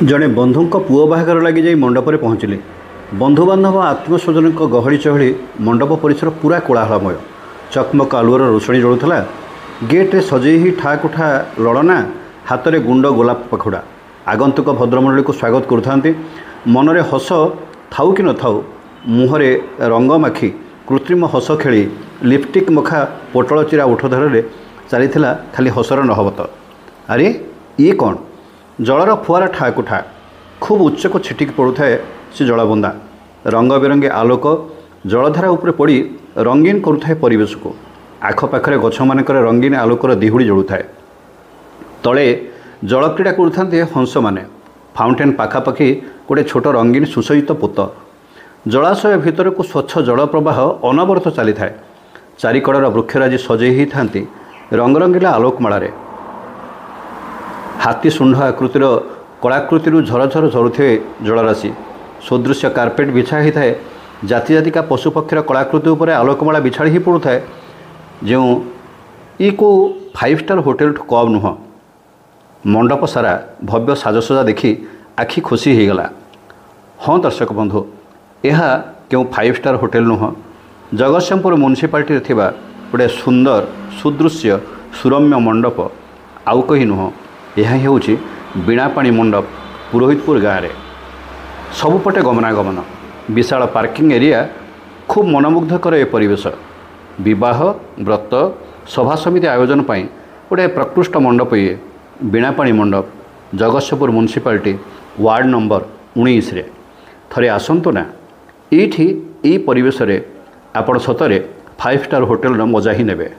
जड़े बंधु पुओ बाहागर लगी मंडप पहुँचले। बंधुबांधव आत्मस्वजन गहली चहली मंडप परिसर पूरा कोलाहलमय। चकमक आलुअर रोषणी जलुला। गेट्रे सजई ही ठाक उठा लड़ना, हाथ में गुंड गोलाप पाखुड़ा। आगंतुक भद्रमंडली को स्वागत करुथांती। मनरे हस थाउ कि न थाउ, मुहरे रंगमाखी कृत्रिम हस खेली लिपस्टिक मखा पोटल चिरा ओठधर चली खाली हसर नहबत। अरे ये कौन? जलर फुआरा ठाक उठा खूब उच्च को छिटिक पड़ुए से जलबंदा। रंग बेरंगी आलोक जलधारा उपरे पड़ी रंगीन करुए परिवेश को। आखपाखे गछ मानकर रंगीन आलोकर दिहुड़ी जलुए। तले जलक्रीड़ा करुथांते हंस माने। फाउंटेन पाखापाखि गोटे छोट रंगीन सुसज्जित पोत। जलाशय भितर को स्वच्छ जल प्रवाह अनवरत चली थाए। चारिकड़र वृक्षराजी सजई ही थांती रंगरंगीला आलोकमालारे। हाथी शुंड आकृतिर कलाकृति झरझर झरुथे जलराशि। सदृश्य कार्पेट बिछा ही थाए। जाति जातिका पशुपक्षीर कलाकृति उपर आलोकमाला बिछाड़ी ही पड़ुए। जो ये को 5 स्टार होटेल कम नुह। मंडप सारा भव्य साजसजा देखी आखि खुशी हो गला। हाँ दर्शक बंधु, यह क्यों 5 स्टार होटेल नुह, जगतसिंहपुर म्युनिसिपालिटी थिबा गोटे सुंदर सुदृश्य सुरम्य मंडप आउ कहीं नुह। यह हेउछि बीणापाणी मंडप पुरोहितपुर गाँव में। सबुपटे गमनागमन, विशाल पार्किंग एरिया, खूब मनमुग्धकर ए परिवेश। विवाह व्रत सभा समिति आयोजन पर गोटे प्रकृष्ट मंडप ये बीणापाणी मंडप, जगतसिंहपुर म्युनिसिपालिटी वार्ड नंबर 19 रे। थरे आसंतु ना, ये परिवेश रे आपण सतरे 5 स्टार होटेल मजा ही नेबे।